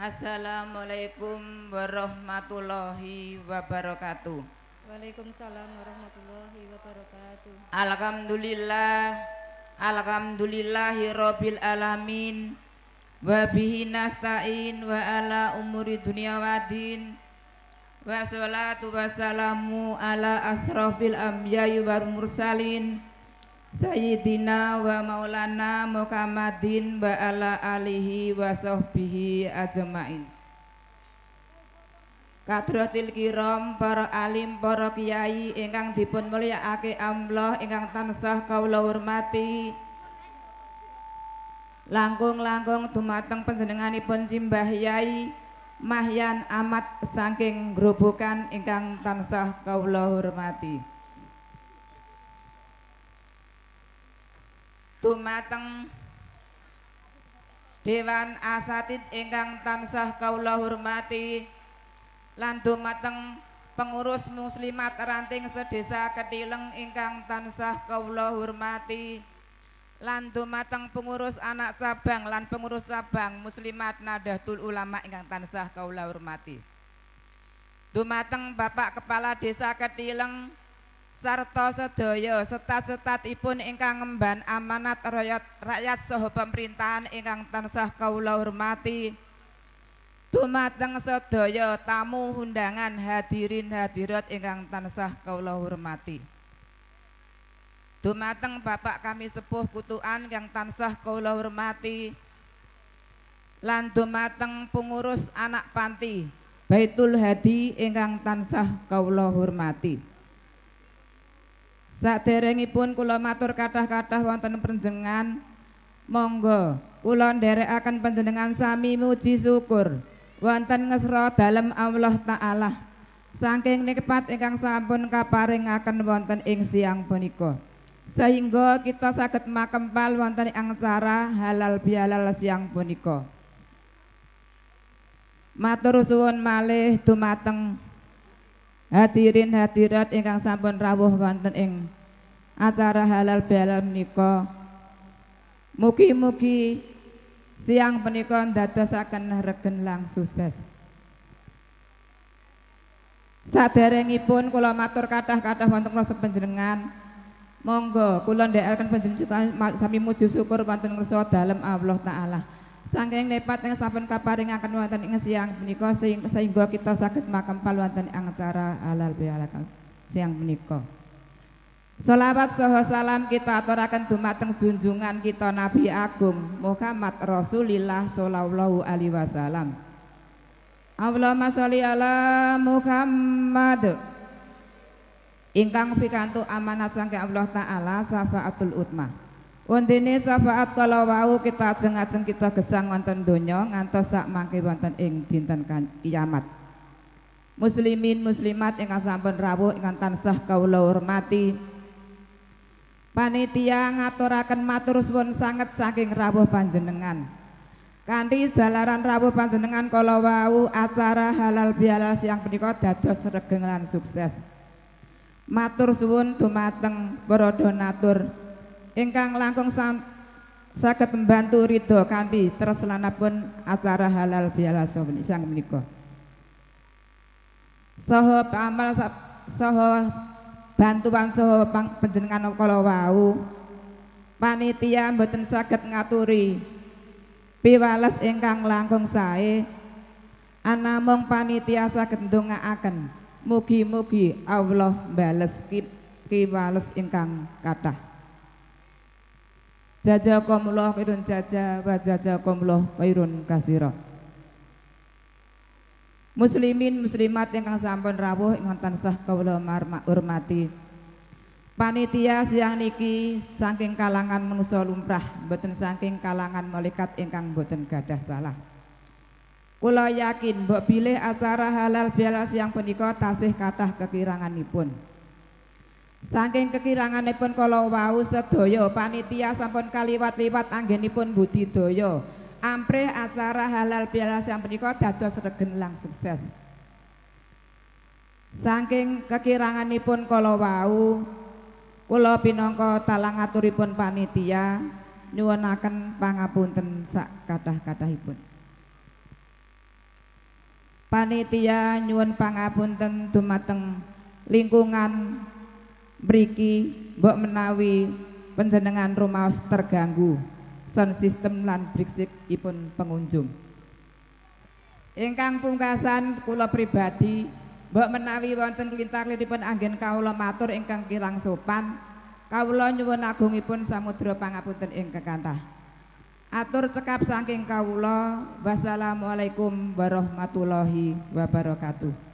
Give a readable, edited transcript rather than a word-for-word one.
Assalamualaikum warahmatullahi wabarakatuh. Waalaikumsalam warahmatullahi wabarakatuh. Alhamdulillah, alhamdulillahi rabbil alamin. Wa bihi nasta'in wa ala umuri dunya waddin. Wa salatu wassalamu ala asrafil anbiya'i wal mursalin. Sayyidina wa maulana Muhammadin wa ala alihi wa sahbihi ajmain. Kadratil kiram, para alim, para kiai ingkang dipun mulyakake Allah, ingkang tansah kawula hormati. Langkung-langkung dumateng panjenenganipun Simbah Yai Mahyan Amat saking Grobogan ingkang tansah kawula hormati. Dumateng Dewan Asatid ingkang tansah kawula hormati, lan dumateng pengurus muslimat ranting sedesa Ketileng ingkang tansah kawula hormati, lan dumateng pengurus anak cabang lan pengurus cabang muslimat Nahdlatul Ulama ingkang tansah kawula hormati. Dumateng Bapak Kepala Desa Ketileng sarta sedaya setat-setatipun ingkang ngemban amanat rakyat saha pemerintahan ingkang tansah kawula hormati. Dumateng sedaya tamu undangan hadirin hadirat ingkang tansah kawula hormati. Dumateng Bapak kami sepuh kutukan ingkang tansah kawula hormati, lan dumateng pengurus anak panti Baitul Hadi ingkang tansah kawula hormati. Saderengipun kula matur kathah-kathah wonten panjenengan, monggo kula nderekaken panjenengan sami muji syukur wonten ngesra dalem Allah Ta'ala saking nikmat ingkang sampun kaparingaken wonten ing siang punika, sehingga kita saged makempal wonten ing acara halal bihalal siang punika. Matur suwun malih dumateng hadirin hadirat ingkang sampun rawuh wonten ing acara halal bihalal menika. Mugi-mugi siang punika ndadosaken regen lang sukses. Saderengipun kula matur kathah-kathah wonten ngrasa panjenengan, monggo kula ndherekaken panjenengan sami muji syukur wonten ngrasa dalem Allah Ta'ala saking nepat yang sampun kaparingaken wonten ing siang punika, sehingga kita saged makempal wonten ing acara halal bihalal siang punika. Sholawat saha salam kita aturaken dumateng junjungan kita Nabi Agung Muhammad Rasulillah sallallahu alaihi wasallam. Allahumma sholli ala Muhammad ingkang pikantuk amanat saking Allah Ta'ala syafaatul utmah. Undine syafaat kala wau kita ajeng-ajeng kita gesang wonten donya ngantos sak mangke wonten ing dinten kiamat. Muslimin muslimat ingkang sampun rawuh ingkang tansah kawula hormati, panitia ngaturaken matur suwun sanget saking rawuh panjenengan. Kanthi jalaran rawuh panjenengan kala wau acara halal bihalal siang punika dados regeng lan sukses. Matur suwun dumateng para donatur ingkang langkung saged membantu ridho kanthi tresnanipun acara halal bihalal siang punika. Saha amal saha bantuan saha panjenengan kala wau, panitia mboten saged ngaturi piwales ingkang langkung sae, anamung panitia saged ndongaaken mugi-mugi Allah bales piwales ingkang kathah. Jazakumullah khairun jaza wa jazakumullah khairun kasira. Muslimin muslimat ingkang sampun rawuh ingkang tansah kawula hormati, panitia siang niki saking kalangan manusa lumrah, mboten saking kalangan malaikat ingkang mboten gadah salah. Kula yakin mbok bilih acara halal bihalal siang punika tasih kathah kekiranganipun. Saking kekiranganipun kala wau sedaya panitia sampun kaliwat-liwat anggenipun budidaya amprih acara halal bihalal siang punika dados regen lang sukses. Saking kekiranganipun kala wau kula pinangka talangaturipun panitia nyuwunaken pangapunten sak kathah-kathahipun. Panitia nyuwun pangapunten dumateng lingkungan mriki mbok menawi panjenengan rumaos terganggu sound system lan briksikipun pengunjung. Ingkang pungkasan kula pribadi mbok menawi wonten lintar-lintipun anggen kawula matur ingkang kirang sopan, kawula nyuwun agungipun samudra pangapunten ingkang kathah. Atur cekap saking kawula. Wassalamualaikum warahmatullahi wabarakatuh.